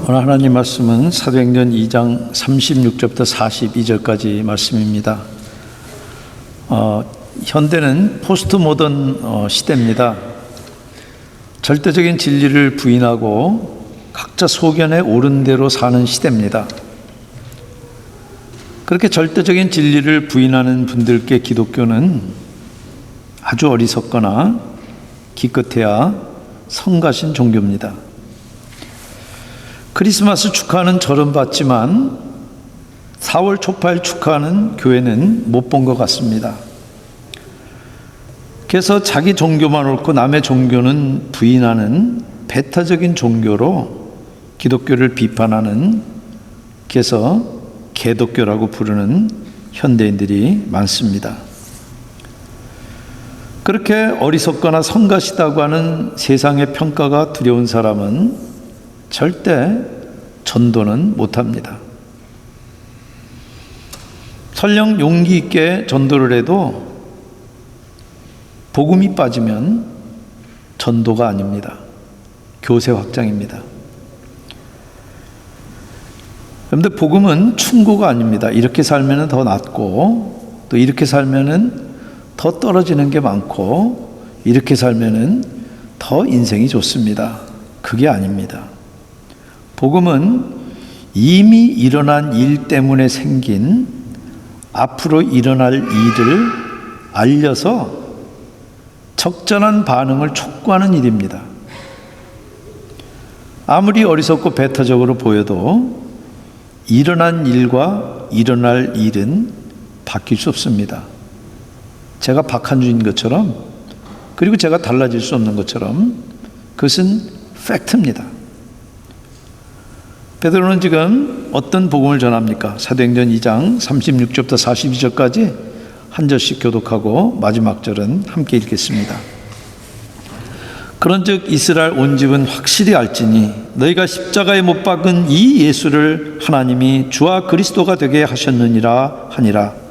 오늘 하나님 말씀은 사도행전 2장 36절부터 42절까지 말씀입니다. 현대는 포스트 모던 시대입니다. 절대적인 진리를 부인하고 각자 소견에 옳은 대로 사는 시대입니다. 그렇게 절대적인 진리를 부인하는 분들께 기독교는 아주 어리석거나 기껏해야 성가신 종교입니다. 크리스마스 축하는 절은 봤지만 4월 초파일 축하는 교회는 못 본 것 같습니다. 그래서 자기 종교만 옳고 남의 종교는 부인하는 배타적인 종교로 기독교를 비판하는, 그래서 개독교라고 부르는 현대인들이 많습니다. 그렇게 어리석거나 성가시다고 하는 세상의 평가가 두려운 사람은 절대 전도는 못합니다. 설령 용기 있게 전도를 해도 복음이 빠지면 전도가 아닙니다. 교세 확장입니다. 그런데 복음은 충고가 아닙니다. 이렇게 살면 더 낫고, 또 이렇게 살면 더 떨어지는 게 많고, 이렇게 살면 더 인생이 좋습니다. 그게 아닙니다. 복음은 이미 일어난 일 때문에 생긴 앞으로 일어날 일을 알려서 적절한 반응을 촉구하는 일입니다. 아무리 어리석고 배타적으로 보여도 일어난 일과 일어날 일은 바뀔 수 없습니다. 제가 박한주인 것처럼, 그리고 제가 달라질 수 없는 것처럼 그것은 팩트입니다. 베드로는 지금 어떤 복음을 전합니까? 사도행전 2장 36절부터 42절까지 한 절씩 교독하고 마지막 절은 함께 읽겠습니다. 그런즉 이스라엘 온 집은 확실히 알지니 너희가 십자가에 못 박은 이 예수를 하나님이 주와 그리스도가 되게 하셨느니라 하니라.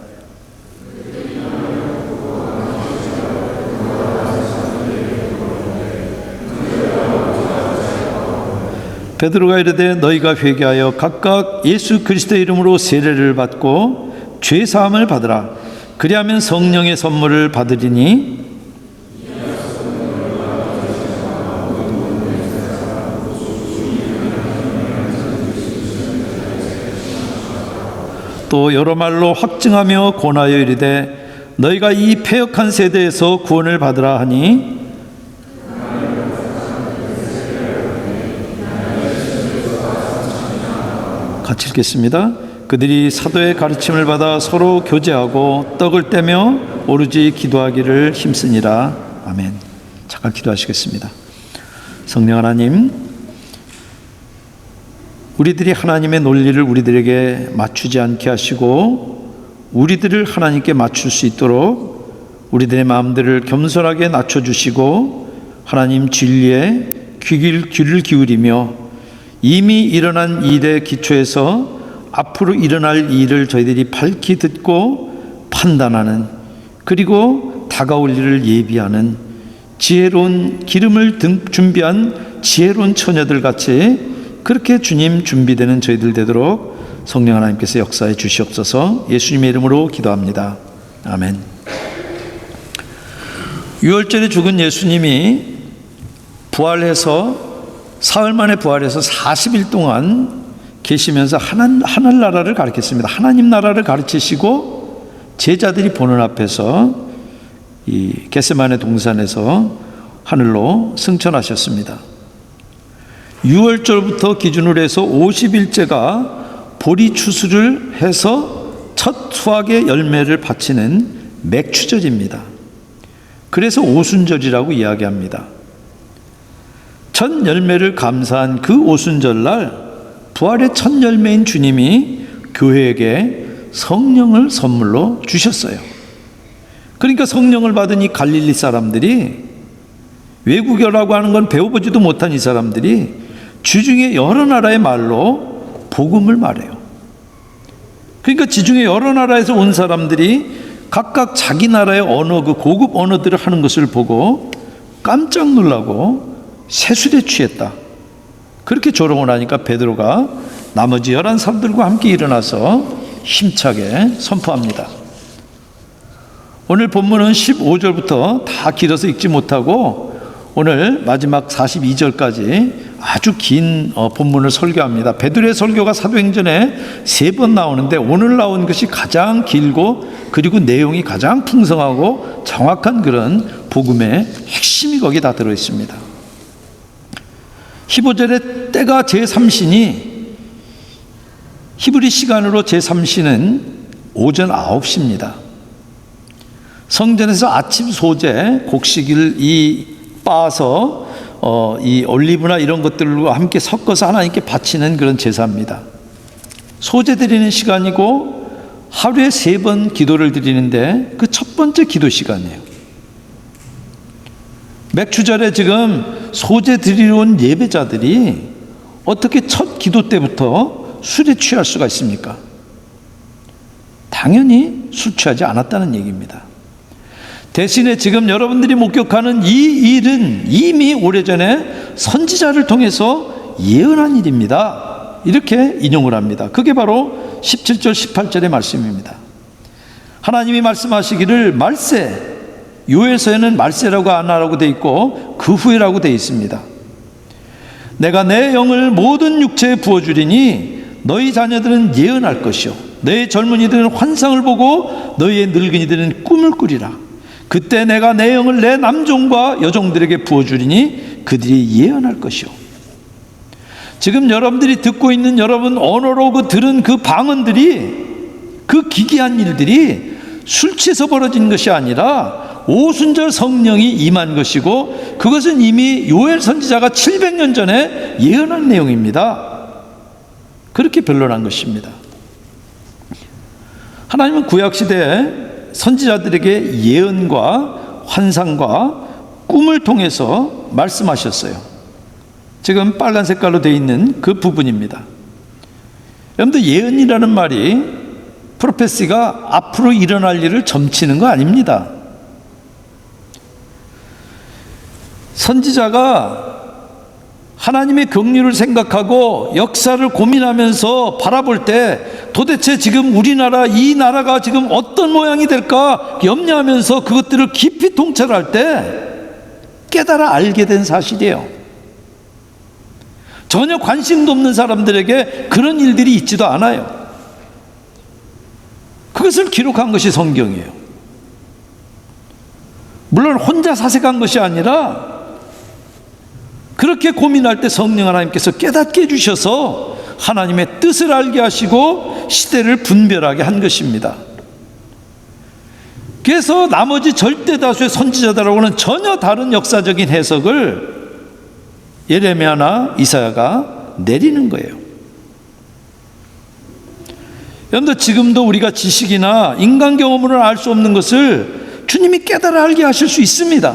베드로가 이르되 너희가 회개하여 각각 예수 그리스도의 이름으로 세례를 받고 죄 사함을 받으라. 그리하면 성령의 선물을 받으리니 또 여러 말로 확증하며 권하여 이르되 너희가 이 패역한 세대에서 구원을 받으라 하니, 같이 읽겠습니다. 그들이 사도의 가르침을 받아 서로 교제하고 떡을 떼며 오로지 기도하기를 힘쓰니라. 아멘. 잠깐 기도하시겠습니다. 성령 하나님, 우리들이 하나님의 논리를 우리들에게 맞추지 않게 하시고 우리들을 하나님께 맞출 수 있도록 우리들의 마음들을 겸손하게 낮춰주시고 하나님 진리에 귀를 기울이며 이미 일어난 일의 기초에서 앞으로 일어날 일을 저희들이 밝히 듣고 판단하는, 그리고 다가올 일을 예비하는 지혜로운 기름을 준비한 지혜로운 처녀들 같이 그렇게 주님 준비되는 저희들 되도록 성령 하나님께서 역사해 주시옵소서. 예수님의 이름으로 기도합니다. 아멘. 유월절에 죽은 예수님이 부활해서 사흘 만에 부활해서 40일 동안 계시면서 하늘나라를 가르쳤습니다. 하나님 나라를 가르치시고 제자들이 보는 앞에서 이 겟세마네 동산에서 하늘로 승천하셨습니다. 6월절부터 기준으로 해서 50일째가 보리 추수를 해서 첫 수확의 열매를 바치는 맥추절입니다. 그래서 오순절이라고 이야기합니다. 첫 열매를 감사한 그 오순절날 부활의 첫 열매인 주님이 교회에게 성령을 선물로 주셨어요. 그러니까 성령을 받은 이 갈릴리 사람들이, 외국어라고 하는 건 배워보지도 못한 이 사람들이 지중해 여러 나라의 말로 복음을 말해요. 그러니까 지중해 여러 나라에서 온 사람들이 각각 자기 나라의 언어, 그 고급 언어들을 하는 것을 보고 깜짝 놀라고 세술에 취했다. 그렇게 조롱을 하니까 베드로가 나머지 11사람들과 함께 일어나서 힘차게 선포합니다. 오늘 본문은 15절부터 다 길어서 읽지 못하고 오늘 마지막 42절까지 아주 긴 본문을 설교합니다. 베드로의 설교가 사도행전에 3번 나오는데 오늘 나온 것이 가장 길고 그리고 내용이 가장 풍성하고 정확한 그런 복음의 핵심이 거기 다 들어있습니다. 15절에 때가 제3시니 히브리 시간으로 제3시는 오전 9시입니다. 성전에서 아침 소재 곡식을 빻아서 이 올리브나 이런 것들과 함께 섞어서 하나님께 바치는 그런 제사입니다. 소재 드리는 시간이고 하루에 3번 기도를 드리는데 그 첫 번째 기도 시간이에요. 맥주절에 지금 소재 드리러 온 예배자들이 어떻게 첫 기도 때부터 술에 취할 수가 있습니까? 당연히 술 취하지 않았다는 얘기입니다. 대신에 지금 여러분들이 목격하는 이 일은 이미 오래전에 선지자를 통해서 예언한 일입니다. 이렇게 인용을 합니다. 그게 바로 17절 18절의 말씀입니다. 하나님이 말씀하시기를 말세, 요엘서에는 말세라고 안 하라고 되어 있고 그 후에라고 되어 있습니다. 내가 내 영을 모든 육체에 부어주리니 너희 자녀들은 예언할 것이요 너희 젊은이들은 환상을 보고 너희의 늙은이들은 꿈을 꾸리라. 그때 내가 내 영을 내 남종과 여종들에게 부어주리니 그들이 예언할 것이요. 지금 여러분들이 듣고 있는 여러분 언어로 들은 그 방언들이 그 기괴한 일들이 술 취해서 벌어진 것이 아니라 오순절 성령이 임한 것이고 그것은 이미 요엘 선지자가 700년 전에 예언한 내용입니다. 그렇게 변론한 것입니다. 하나님은 구약시대에 선지자들에게 예언과 환상과 꿈을 통해서 말씀하셨어요. 지금 빨간 색깔로 되어 있는 그 부분입니다. 여러분들 예언이라는 말이 프로페시가 앞으로 일어날 일을 점치는 거 아닙니다. 선지자가 하나님의 긍휼을 생각하고 역사를 고민하면서 바라볼 때 도대체 지금 우리나라 이 나라가 지금 어떤 모양이 될까 염려하면서 그것들을 깊이 통찰할 때 깨달아 알게 된 사실이에요. 전혀 관심도 없는 사람들에게 그런 일들이 있지도 않아요. 그것을 기록한 것이 성경이에요. 물론 혼자 사색한 것이 아니라 그렇게 고민할 때 성령 하나님께서 깨닫게 해주셔서 하나님의 뜻을 알게 하시고 시대를 분별하게 한 것입니다. 그래서 나머지 절대 다수의 선지자들하고는 전혀 다른 역사적인 해석을 예레미야나 이사야가 내리는 거예요. 여러분들 지금도 우리가 지식이나 인간 경험으로 알 수 없는 것을 주님이 깨달아 알게 하실 수 있습니다.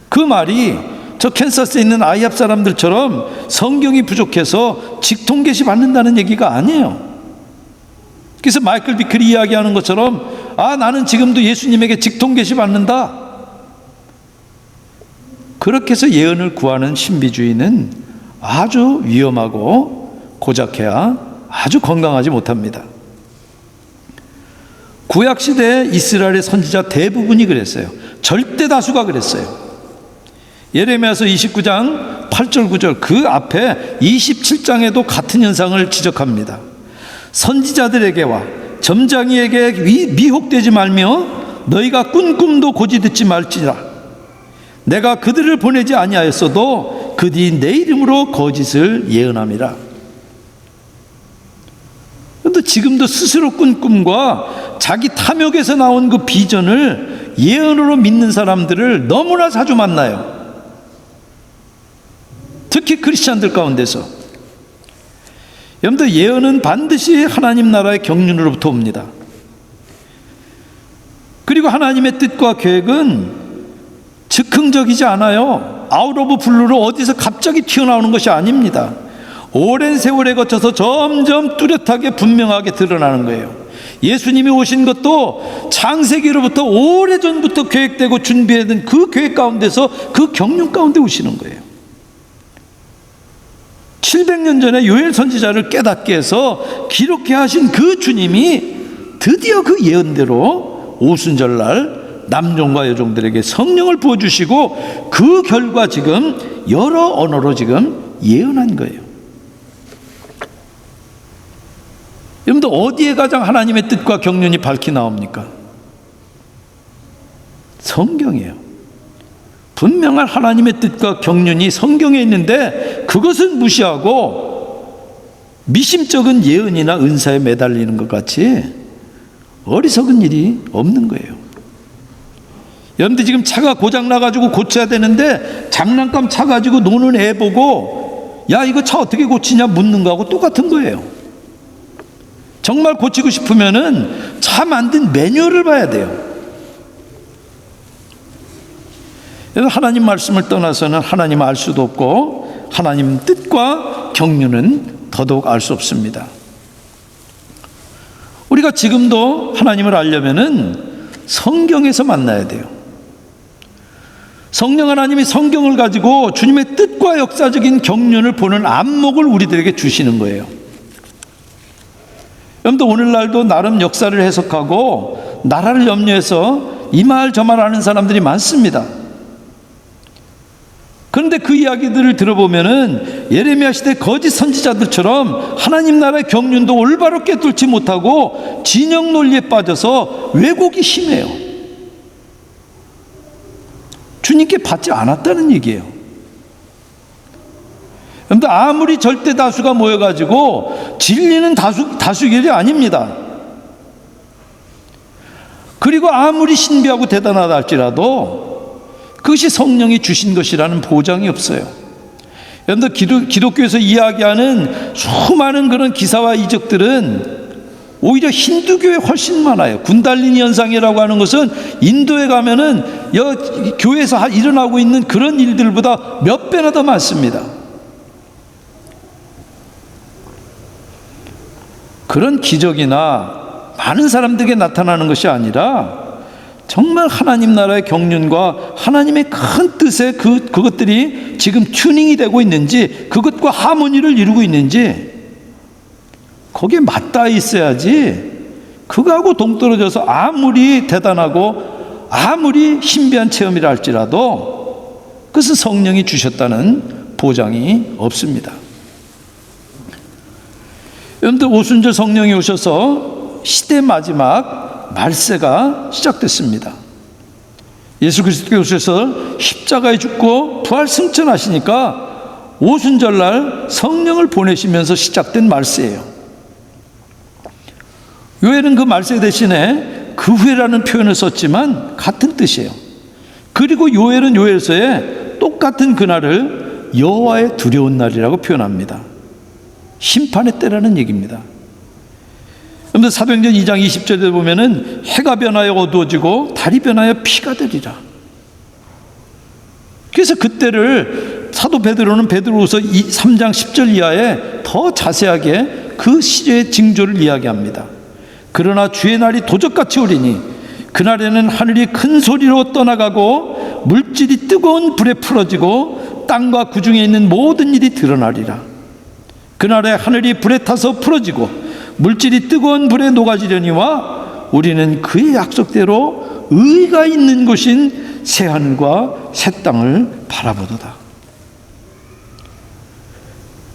그 말이 저 캔사스에 있는 아이합 사람들처럼 성경이 부족해서 직통계시 받는다는 얘기가 아니에요. 그래서 마이클 비클이 이야기하는 것처럼 나는 지금도 예수님에게 직통계시 받는다. 그렇게 해서 예언을 구하는 신비주의는 아주 위험하고 고작해야 아주 건강하지 못합니다. 구약시대 이스라엘의 선지자 대부분이 그랬어요. 절대 다수가 그랬어요. 예레미야서 29장 8절 9절 그 앞에 27장에도 같은 현상을 지적합니다. 선지자들에게와 점장이에게 미혹되지 말며 너희가 꾼 꿈도 고지 듣지 말지라. 내가 그들을 보내지 아니하였어도 그들이 내 이름으로 거짓을 예언함이라. 그런데 지금도 스스로 꾼 꿈과 자기 탐욕에서 나온 그 비전을 예언으로 믿는 사람들을 너무나 자주 만나요. 특히 크리스찬들 가운데서. 여러분들 예언은 반드시 하나님 나라의 경륜으로부터 옵니다. 그리고 하나님의 뜻과 계획은 즉흥적이지 않아요. 아웃 오브 블루로 어디서 갑자기 튀어나오는 것이 아닙니다. 오랜 세월에 거쳐서 점점 뚜렷하게 분명하게 드러나는 거예요. 예수님이 오신 것도 창세기로부터 오래전부터 계획되고 준비되던 그 계획 가운데서 그 경륜 가운데 오시는 거예요. 700년 전에 요엘 선지자를 깨닫게 해서 기록해 하신 그 주님이 드디어 그 예언대로 오순절날 남종과 여종들에게 성령을 부어주시고 그 결과 지금 여러 언어로 지금 예언한 거예요. 여러분들 어디에 가장 하나님의 뜻과 경륜이 밝히 나옵니까? 성경이에요. 분명한 하나님의 뜻과 경륜이 성경에 있는데 그것은 무시하고 미심쩍은 예언이나 은사에 매달리는 것 같이 어리석은 일이 없는 거예요. 여러분들 지금 차가 고장 나가지고 고쳐야 되는데 장난감 차 가지고 노는 애 보고 야 이거 차 어떻게 고치냐 묻는 거하고 똑같은 거예요. 정말 고치고 싶으면은 차 만든 매뉴얼을 봐야 돼요. 하나님 말씀을 떠나서는 하나님 알 수도 없고 하나님 뜻과 경륜은 더더욱 알 수 없습니다. 우리가 지금도 하나님을 알려면은 성경에서 만나야 돼요. 성령 하나님이 성경을 가지고 주님의 뜻과 역사적인 경륜을 보는 안목을 우리들에게 주시는 거예요. 여러분들 오늘날도 나름 역사를 해석하고 나라를 염려해서 이 말 저 말 하는 사람들이 많습니다. 그런데 그 이야기들을 들어보면은 예레미야 시대 거짓 선지자들처럼 하나님 나라의 경륜도 올바로 꿰뚫지 못하고 진영 논리에 빠져서 왜곡이 심해요. 주님께 받지 않았다는 얘기예요. 그런데 아무리 절대 다수가 모여가지고 진리는 다수결이 아닙니다. 그리고 아무리 신비하고 대단하다 할지라도 그것이 성령이 주신 것이라는 보장이 없어요. 여러분들 기독교에서 이야기하는 수많은 그런 기사와 이적들은 오히려 힌두교에 훨씬 많아요. 군달리니 현상이라고 하는 것은 인도에 가면은 교회에서 일어나고 있는 그런 일들보다 몇 배나 더 많습니다. 그런 기적이나 많은 사람들에게 나타나는 것이 아니라 정말 하나님 나라의 경륜과 하나님의 큰 뜻에 그것들이 지금 튜닝이 되고 있는지 그것과 하모니를 이루고 있는지 거기에 맞닿아 있어야지 그거하고 동떨어져서 아무리 대단하고 아무리 신비한 체험이라 할지라도 그것은 성령이 주셨다는 보장이 없습니다. 여러분들 오순절 성령이 오셔서 시대 마지막 말세가 시작됐습니다. 예수 그리스도께서 오셔서 십자가에 죽고 부활 승천하시니까 오순절날 성령을 보내시면서 시작된 말세예요. 요엘은 그 말세 대신에 그 후에라는 표현을 썼지만 같은 뜻이에요. 그리고 요엘은 요엘서에 똑같은 그날을 여호와의 두려운 날이라고 표현합니다. 심판의 때라는 얘기입니다. 그런데 사도행전 2장 20절에 보면은 해가 변하여 어두워지고 달이 변하여 피가 되리라. 그래서 그때를 사도 베드로는 베드로후서 3장 10절 이하에 더 자세하게 그 시제의 징조를 이야기합니다. 그러나 주의 날이 도적같이 오리니 그날에는 하늘이 큰 소리로 떠나가고 물질이 뜨거운 불에 풀어지고 땅과 그 중에 있는 모든 일이 드러나리라. 그날에 하늘이 불에 타서 풀어지고 물질이 뜨거운 불에 녹아지려니와 우리는 그의 약속대로 의가 있는 곳인 새하늘과 새 땅을 바라보도다.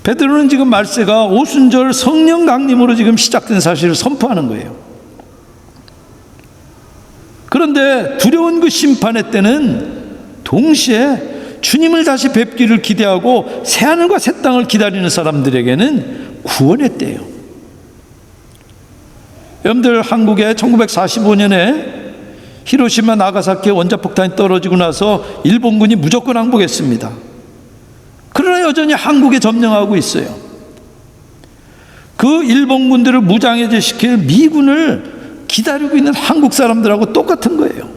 베드로는 지금 말세가 오순절 성령 강림으로 지금 시작된 사실을 선포하는 거예요. 그런데 두려운 그 심판의 때는 동시에 주님을 다시 뵙기를 기대하고 새하늘과 새 땅을 기다리는 사람들에게는 구원의 때예요. 여러분들 한국에 1945년에 히로시마 나가사키 원자폭탄이 떨어지고 나서 일본군이 무조건 항복했습니다. 그러나 여전히 한국에 점령하고 있어요. 그 일본군들을 무장해제시킬 미군을 기다리고 있는 한국 사람들하고 똑같은 거예요.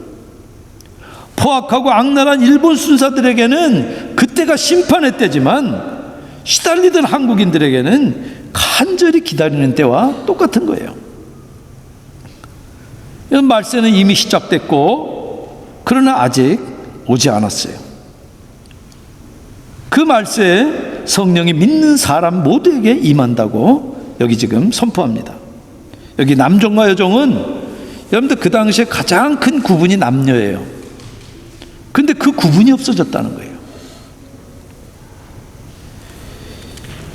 포악하고 악랄한 일본 순사들에게는 그때가 심판의 때지만 시달리던 한국인들에게는 간절히 기다리는 때와 똑같은 거예요. 말세는 이미 시작됐고 그러나 아직 오지 않았어요. 그 말세에 성령이 믿는 사람 모두에게 임한다고 여기 지금 선포합니다. 여기 남종과 여종은 여러분들 그 당시에 가장 큰 구분이 남녀예요. 근데 그 구분이 없어졌다는 거예요.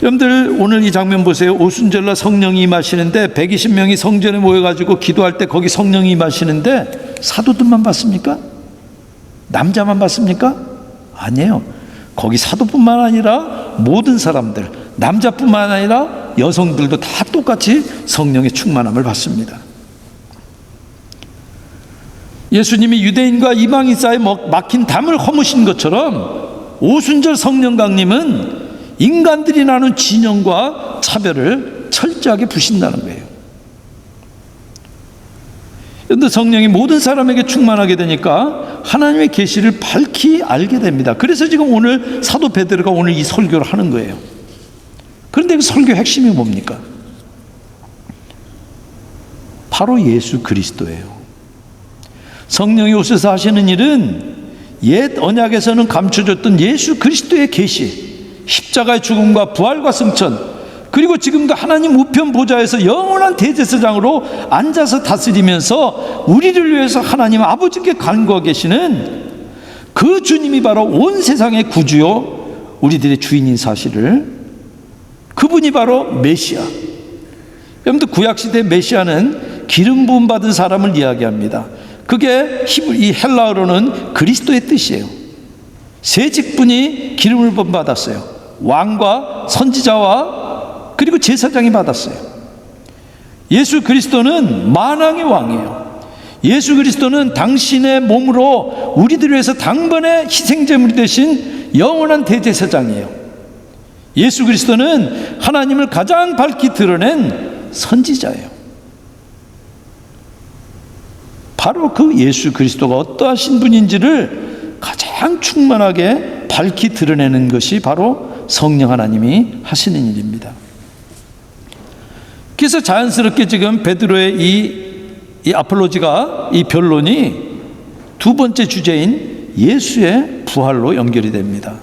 여러분들 오늘 이 장면 보세요. 오순절날 성령이 임하시는데 120명이 성전에 모여가지고 기도할 때 거기 성령이 임하시는데 사도들만 봤습니까? 남자만 봤습니까? 아니에요. 거기 사도뿐만 아니라 모든 사람들, 남자뿐만 아니라 여성들도 다 똑같이 성령의 충만함을 받습니다. 예수님이 유대인과 이방인 사이에 막힌 담을 허무신 것처럼 오순절 성령 강림은 인간들이 나눈 진영과 차별을 철저하게 부신다는 거예요. 그런데 성령이 모든 사람에게 충만하게 되니까 하나님의 계시를 밝히 알게 됩니다. 그래서 지금 오늘 사도 베드로가 오늘 이 설교를 하는 거예요. 그런데 그 설교 핵심이 뭡니까? 바로 예수 그리스도예요. 성령이 오셔서 하시는 일은 옛 언약에서는 감춰졌던 예수 그리스도의 계시, 십자가의 죽음과 부활과 승천, 그리고 지금도 하나님 우편 보좌에서 영원한 대제사장으로 앉아서 다스리면서 우리를 위해서 하나님 아버지께 간구하고 계시는 그 주님이 바로 온 세상의 구주요 우리들의 주인인 사실을, 그분이 바로 메시아. 여러분들 구약시대 메시아는 기름 부음 받은 사람을 이야기합니다. 그게 이 헬라어로는 그리스도의 뜻이에요. 세 직분이 기름을 부음 받았어요. 왕과 선지자와 그리고 제사장이 받았어요. 예수 그리스도는 만왕의 왕이에요. 예수 그리스도는 당신의 몸으로 우리들을 위해서 단번에 희생제물이 되신 영원한 대제사장이에요. 예수 그리스도는 하나님을 가장 밝히 드러낸 선지자예요. 바로 그 예수 그리스도가 어떠하신 분인지를 가장 충만하게 밝히 드러내는 것이 바로 성령 하나님이 하시는 일입니다. 그래서 자연스럽게 지금 베드로의 이 아폴로지가, 이 변론이 두 번째 주제인 예수의 부활로 연결이 됩니다.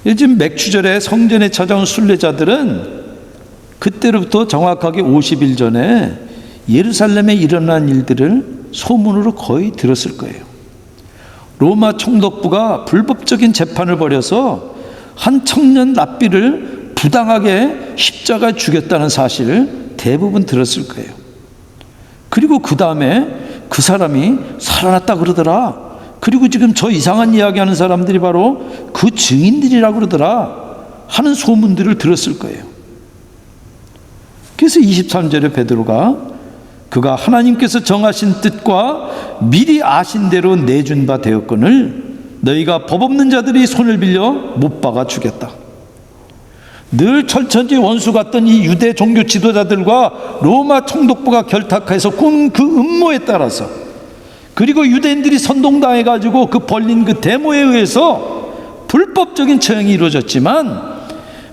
요즘 맥추절에 성전에 찾아온 순례자들은 그때로부터 정확하게 50일 전에 예루살렘에 일어난 일들을 소문으로 거의 들었을 거예요. 로마 총독부가 불법적인 재판을 벌여서 한 청년 랍비를 부당하게 십자가에 죽였다는 사실을 대부분 들었을 거예요. 그리고 그 다음에 그 사람이 살아났다 그러더라. 그리고 지금 저 이상한 이야기하는 사람들이 바로 그 증인들이라고 그러더라 하는 소문들을 들었을 거예요. 그래서 23절에 베드로가 그가 하나님께서 정하신 뜻과 미리 아신 대로 내준 바 되었거늘 너희가 법 없는 자들이 손을 빌려 못 박아 죽였다. 늘 철천지 원수 같던 이 유대 종교 지도자들과 로마 총독부가 결탁해서 꾼 그 음모에 따라서, 그리고 유대인들이 선동당해가지고 그 벌린 그 데모에 의해서 불법적인 처형이 이루어졌지만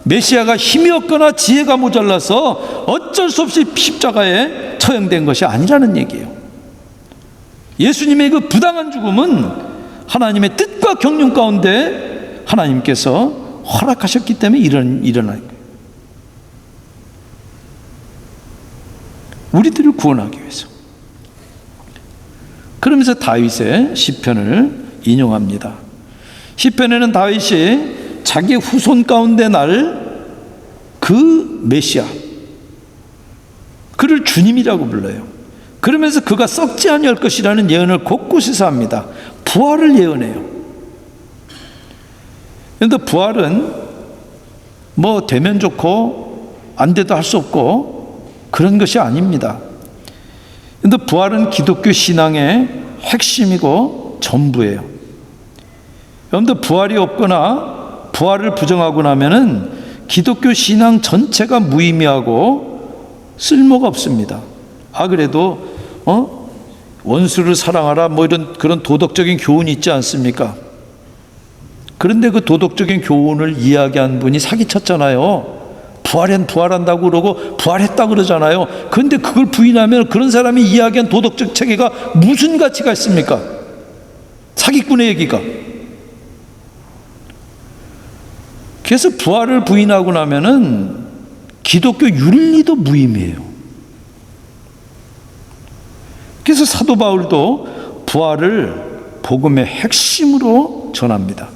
메시아가 힘이 없거나 지혜가 모자라서 어쩔 수 없이 십자가에 처형된 것이 아니라는 얘기예요. 예수님의 그 부당한 죽음은 하나님의 뜻과 경륜 가운데 하나님께서 허락하셨기 때문에 일어난 거예요. 우리들을 구원하기 위해서. 그러면서 다윗의 시편을 인용합니다. 시편에는 다윗이 자기 후손 가운데 날 그 메시아, 그를 주님이라고 불러요. 그러면서 그가 썩지 아니할 것이라는 예언을 곳곳에서 합니다. 부활을 예언해요. 그런데 부활은 뭐 되면 좋고 안 돼도 할 수 없고 그런 것이 아닙니다. 그런데 부활은 기독교 신앙의 핵심이고 전부예요. 여러분들 부활이 없거나 부활을 부정하고 나면은 기독교 신앙 전체가 무의미하고 쓸모가 없습니다. 그래도 원수를 사랑하라 뭐 이런 그런 도덕적인 교훈이 있지 않습니까? 그런데 그 도덕적인 교훈을 이야기한 분이 사기쳤잖아요. 부활한다고 그러고 부활했다고 그러잖아요. 그런데 그걸 부인하면 그런 사람이 이야기한 도덕적 체계가 무슨 가치가 있습니까? 사기꾼의 얘기가. 그래서 부활을 부인하고 나면은 기독교 윤리도 무의미해요. 그래서 사도 바울도 부활을 복음의 핵심으로 전합니다.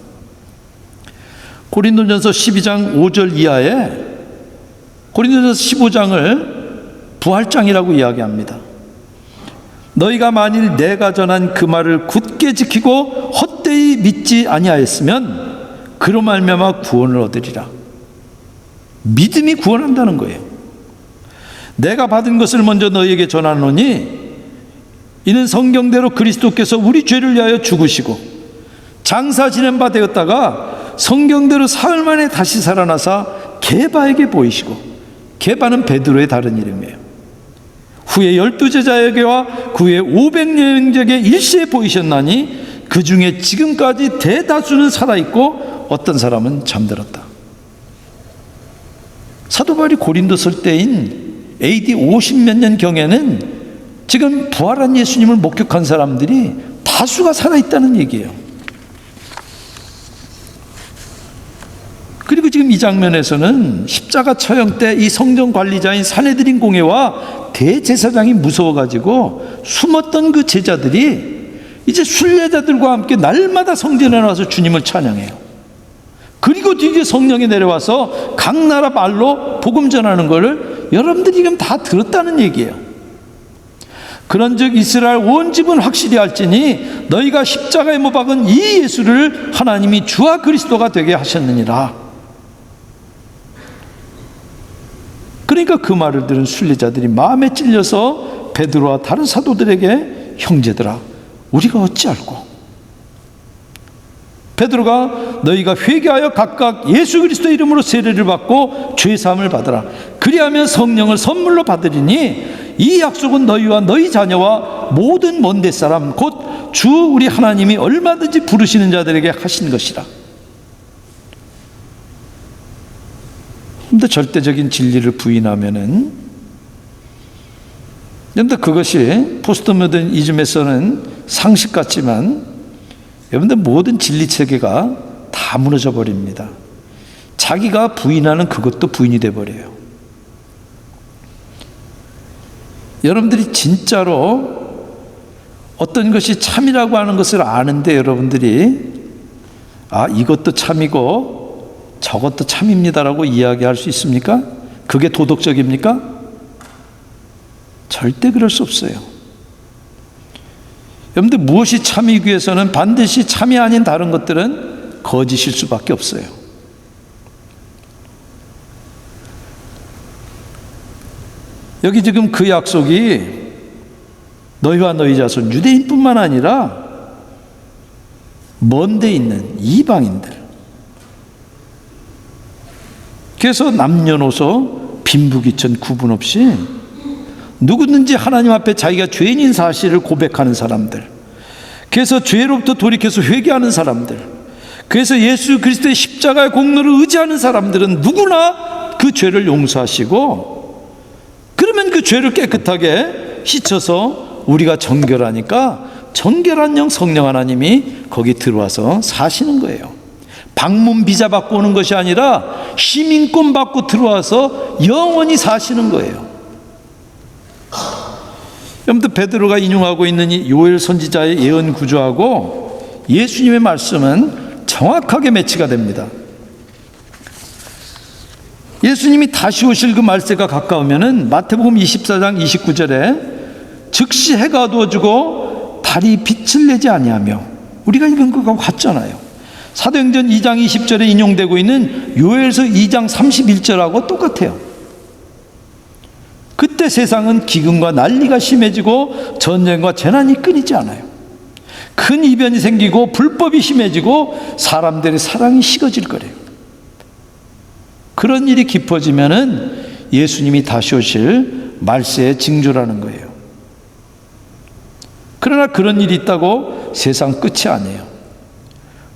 고린도전서 12장 5절 이하에 고린도전서 15장을 부활장이라고 이야기합니다. 너희가 만일 내가 전한 그 말을 굳게 지키고 헛되이 믿지 아니하였으면 그로 말미암아 구원을 얻으리라. 믿음이 구원한다는 거예요. 내가 받은 것을 먼저 너희에게 전하노니 이는 성경대로 그리스도께서 우리 죄를 위하여 죽으시고 장사 지낸 바 되었다가 성경대로 사흘 만에 다시 살아나사 게바에게 보이시고, 게바는 베드로의 다른 이름이에요. 후에 12제자에게와 그 후에 500명에게 일시에 보이셨나니 그 중에 지금까지 대다수는 살아있고 어떤 사람은 잠들었다. 사도 바울이 고린도 설 때인 AD 50몇 년 경에는 지금 부활한 예수님을 목격한 사람들이 다수가 살아있다는 얘기예요. 그리고 지금 이 장면에서는 십자가 처형 때 이 성전 관리자인 산헤드린 공회와 대제사장이 무서워가지고 숨었던 그 제자들이 이제 순례자들과 함께 날마다 성전에 나와서 주님을 찬양해요. 그리고 뒤에 성령이 내려와서 각 나라 말로 복음 전하는 것을 여러분들이 지금 다 들었다는 얘기예요. 그런즉 이스라엘 온 집은 확실히 알지니 너희가 십자가에 못 박은 이 예수를 하나님이 주와 그리스도가 되게 하셨느니라. 그러니까 그 말을 들은 순례자들이 마음에 찔려서 베드로와 다른 사도들에게 형제들아 우리가 어찌 알고? 베드로가 너희가 회개하여 각각 예수 그리스도의 이름으로 세례를 받고 죄 사함을 받으라. 그리하면 성령을 선물로 받으리니 이 약속은 너희와 너희 자녀와 모든 먼데 사람 곧 주 우리 하나님이 얼마든지 부르시는 자들에게 하신 것이라. 근데 절대적인 진리를 부인하면은, 근데 그것이 포스트 모더니즘에서는 상식 같지만 여러분들 모든 진리 체계가 다 무너져 버립니다. 자기가 부인하는 그것도 부인이 돼 버려요. 여러분들이 진짜로 어떤 것이 참이라고 하는 것을 아는데 여러분들이 이것도 참이고 저것도 참입니다라고 이야기할 수 있습니까? 그게 도덕적입니까? 절대 그럴 수 없어요. 여러분들 무엇이 참이기 위해서는 반드시 참이 아닌 다른 것들은 거짓일 수밖에 없어요. 여기 지금 그 약속이 너희와 너희 자손 유대인뿐만 아니라 먼 데 있는 이방인들, 그래서 남녀노소 빈부귀천 구분 없이 누구든지 하나님 앞에 자기가 죄인인 사실을 고백하는 사람들, 그래서 죄로부터 돌이켜서 회개하는 사람들, 그래서 예수 그리스도의 십자가의 공로를 의지하는 사람들은 누구나 그 죄를 용서하시고, 그러면 그 죄를 깨끗하게 씻어서 우리가 정결하니까 정결한 영 성령 하나님이 거기 들어와서 사시는 거예요. 방문 비자 받고 오는 것이 아니라 시민권 받고 들어와서 영원히 사시는 거예요. 여러분들 베드로가 인용하고 있는 이 요엘 선지자의 예언 구조하고 예수님의 말씀은 정확하게 매치가 됩니다. 예수님이 다시 오실 그 말세가 가까우면은 마태복음 24장 29절에 즉시 해가 어두워지고 달이 빛을 내지 아니하며, 우리가 읽은 것과 같잖아요. 사도행전 2장 20절에 인용되고 있는 요엘서 2장 31절하고 똑같아요. 그때 세상은 기근과 난리가 심해지고 전쟁과 재난이 끊이지 않아요. 큰 이변이 생기고 불법이 심해지고 사람들의 사랑이 식어질 거래요. 그런 일이 깊어지면은 예수님이 다시 오실 말세의 징조라는 거예요. 그러나 그런 일이 있다고 세상 끝이 아니에요.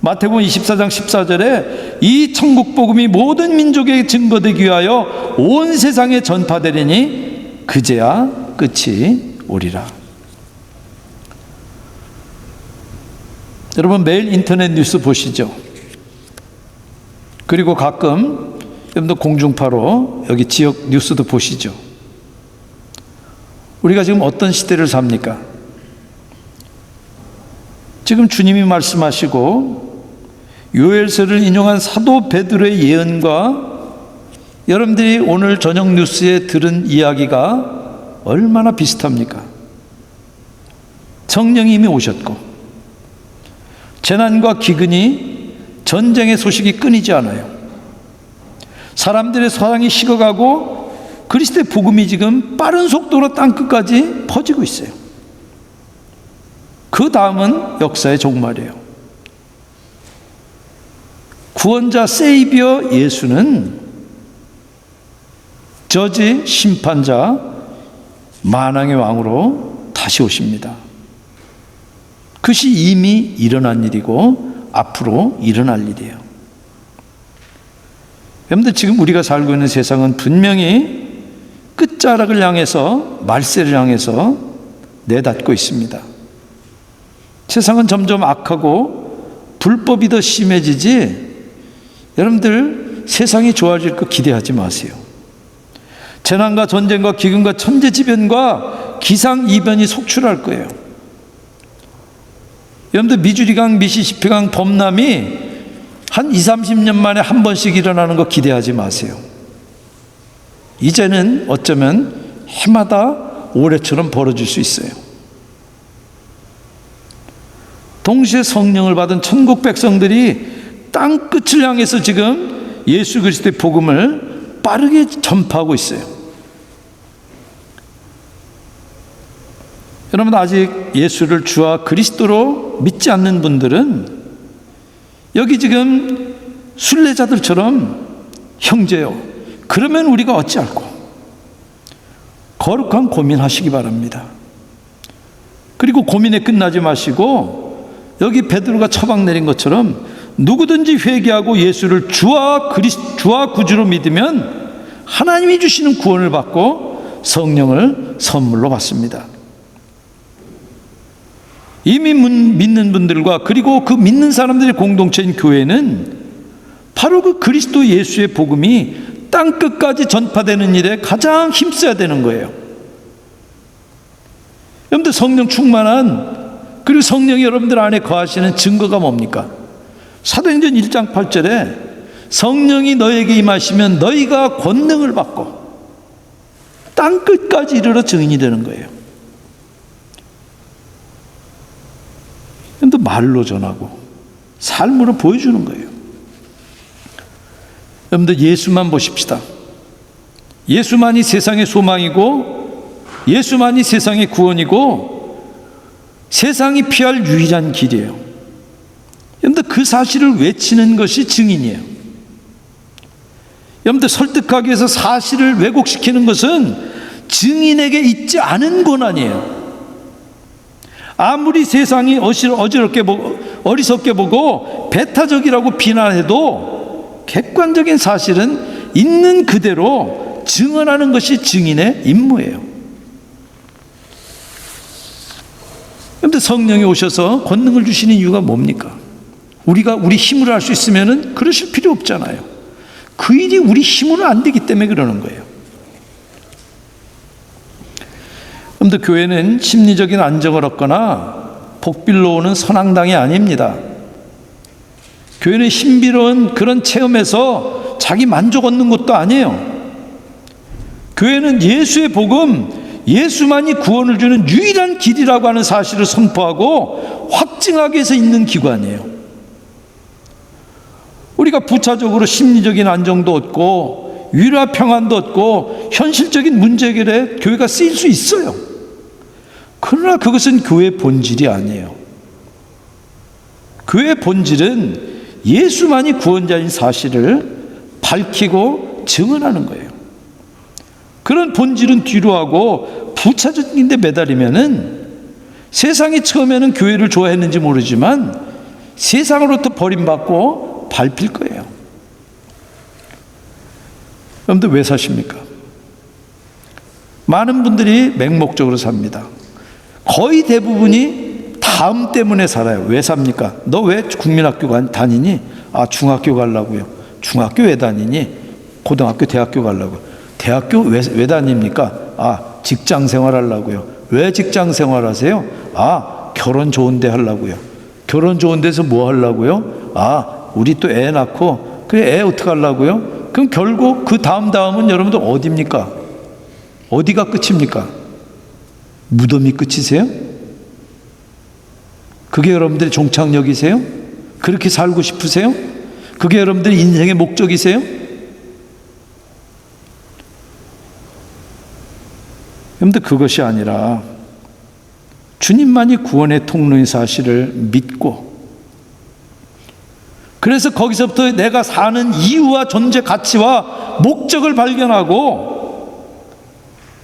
마태복음 24장 14절에 이 천국 복음이 모든 민족에게 증거되기 위하여 온 세상에 전파되리니 그제야 끝이 오리라. 여러분 매일 인터넷 뉴스 보시죠. 그리고 가끔 여러분들 공중파로 여기 지역 뉴스도 보시죠. 우리가 지금 어떤 시대를 삽니까? 지금 주님이 말씀하시고 요엘서를 인용한 사도 베드로의 예언과 여러분들이 오늘 저녁 뉴스에 들은 이야기가 얼마나 비슷합니까? 성령이 이미 오셨고 재난과 기근이 전쟁의 소식이 끊이지 않아요. 사람들의 사랑이 식어가고 그리스도의 복음이 지금 빠른 속도로 땅끝까지 퍼지고 있어요. 그 다음은 역사의 종말이에요. 구원자 세이비어 예수는 저지 심판자 만왕의 왕으로 다시 오십니다. 그것이 이미 일어난 일이고 앞으로 일어날 일이에요. 여러분들 지금 우리가 살고 있는 세상은 분명히 끝자락을 향해서 말세를 향해서 내닫고 있습니다. 세상은 점점 악하고 불법이 더 심해지지 여러분들 세상이 좋아질 거 기대하지 마세요. 재난과 전쟁과 기근과 천재지변과 기상이변이 속출할 거예요. 여러분들 미주리강, 미시시피강 범람이 한 20, 30년 만에 한 번씩 일어나는 거 기대하지 마세요. 이제는 어쩌면 해마다 올해처럼 벌어질 수 있어요. 동시에 성령을 받은 천국 백성들이 땅 끝을 향해서 지금 예수 그리스도의 복음을 빠르게 전파하고 있어요. 여러분 아직 예수를 주와 그리스도로 믿지 않는 분들은 여기 지금 순례자들처럼 형제요, 그러면 우리가 어찌할꼬? 거룩한 고민하시기 바랍니다. 그리고 고민에 끝나지 마시고 여기 베드로가 처방 내린 것처럼 누구든지 회개하고 예수를 주와 구주로 믿으면 하나님이 주시는 구원을 받고 성령을 선물로 받습니다. 이미 믿는 분들과 그리고 그 믿는 사람들의 공동체인 교회는 바로 그 그리스도 예수의 복음이 땅끝까지 전파되는 일에 가장 힘써야 되는 거예요. 여러분들 성령 충만한, 그리고 성령이 여러분들 안에 거하시는 증거가 뭡니까? 사도행전 1장 8절에 성령이 너에게 임하시면 너희가 권능을 받고 땅끝까지 이르러 증인이 되는 거예요. 또 말로 전하고 삶으로 보여주는 거예요. 여러분들 예수만 보십시다. 예수만이 세상의 소망이고 예수만이 세상의 구원이고 세상이 피할 유일한 길이에요. 여러분들 그 사실을 외치는 것이 증인이에요. 여러분들 설득하기 위해서 사실을 왜곡시키는 것은 증인에게 있지 않은 권한이에요. 아무리 세상이 어리석게 보고 배타적이라고 비난해도 객관적인 사실은 있는 그대로 증언하는 것이 증인의 임무예요. 그런데 성령이 오셔서 권능을 주시는 이유가 뭡니까? 우리가 우리 힘으로 할 수 있으면 그러실 필요 없잖아요. 그 일이 우리 힘으로 안 되기 때문에 그러는 거예요. 그런데 교회는 심리적인 안정을 얻거나 복빌로 오는 선앙당이 아닙니다. 교회는 신비로운 그런 체험에서 자기 만족 얻는 것도 아니에요. 교회는 예수의 복음, 예수만이 구원을 주는 유일한 길이라고 하는 사실을 선포하고 확증하기 위해서 있는 기관이에요. 우리가 부차적으로 심리적인 안정도 얻고 위로와 평안도 얻고 현실적인 문제 해결에 교회가 쓰일 수 있어요. 그러나 그것은 교회의 본질이 아니에요. 교회의 본질은 예수만이 구원자인 사실을 밝히고 증언하는 거예요. 그런 본질은 뒤로 하고 부차적인 데 매달리면은 세상이 처음에는 교회를 좋아했는지 모르지만 세상으로부터 버림받고 밟힐 거예요. 여러분들 왜 사십니까? 많은 분들이 맹목적으로 삽니다. 거의 대부분이 다음 때문에 살아요. 왜 삽니까? 너 왜 국민학교 다니니? 아, 중학교 가려고요. 중학교 왜 다니니? 고등학교, 대학교 가려고. 대학교 왜 다닙니까? 직장 생활 하려고요. 왜 직장 생활 하세요? 결혼 좋은 데 하려고요. 결혼 좋은 데서 뭐 하려고요? 우리 또 애 낳고, 그래, 애 어떻게 하려고요? 그럼 결국 그 다음은 여러분들 어디입니까? 어디가 끝입니까? 무덤이 끝이세요? 그게 여러분들의 종착역이세요? 그렇게 살고 싶으세요? 그게 여러분들의 인생의 목적이세요? 여러분들 그것이 아니라 주님만이 구원의 통로인 사실을 믿고, 그래서 거기서부터 내가 사는 이유와 존재 가치와 목적을 발견하고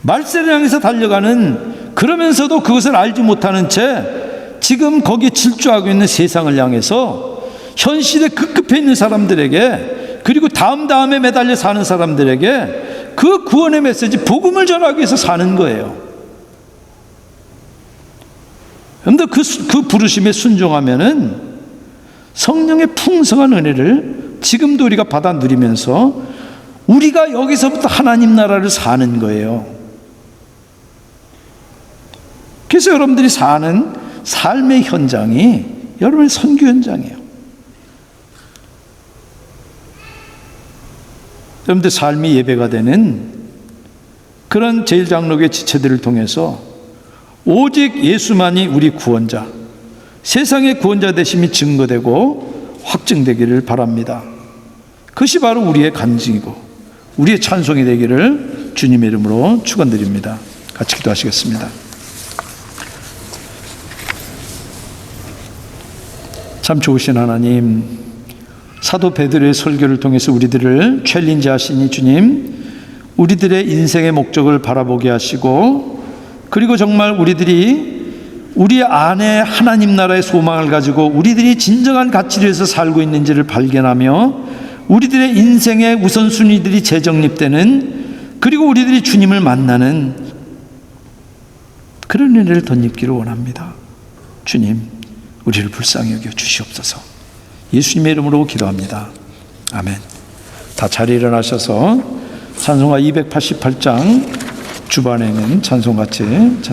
말세를 향해서 달려가는, 그러면서도 그것을 알지 못하는 채 지금 거기에 질주하고 있는 세상을 향해서 현실에 급급해 있는 사람들에게, 그리고 다음에 매달려 사는 사람들에게 그 구원의 메시지, 복음을 전하기 위해서 사는 거예요. 그런데 그 부르심에 순종하면은 성령의 풍성한 은혜를 지금도 우리가 받아 누리면서 우리가 여기서부터 하나님 나라를 사는 거예요. 그래서 여러분들이 사는 삶의 현장이 여러분의 선교 현장이에요. 여러분들 삶이 예배가 되는 그런 제일장로교회 지체들을 통해서 오직 예수만이 우리 구원자, 세상의 구원자 되심이 증거되고 확증되기를 바랍니다. 그것이 바로 우리의 간증이고 우리의 찬송이 되기를 주님의 이름으로 축원드립니다. 같이 기도하시겠습니다. 참 좋으신 하나님, 사도 베드로의 설교를 통해서 우리들을 챌린지 하시니 주님, 우리들의 인생의 목적을 바라보게 하시고, 그리고 정말 우리 안에 하나님 나라의 소망을 가지고 우리들이 진정한 가치를 위해서 살고 있는지를 발견하며 우리들의 인생의 우선순위들이 재정립되는, 그리고 우리들이 주님을 만나는 그런 은혜를 덧입기를 원합니다. 주님, 우리를 불쌍히 여겨 주시옵소서. 예수님의 이름으로 기도합니다. 아멘. 다 자리에 일어나셔서 찬송가 288장 주반에 있는 찬송같이 찬송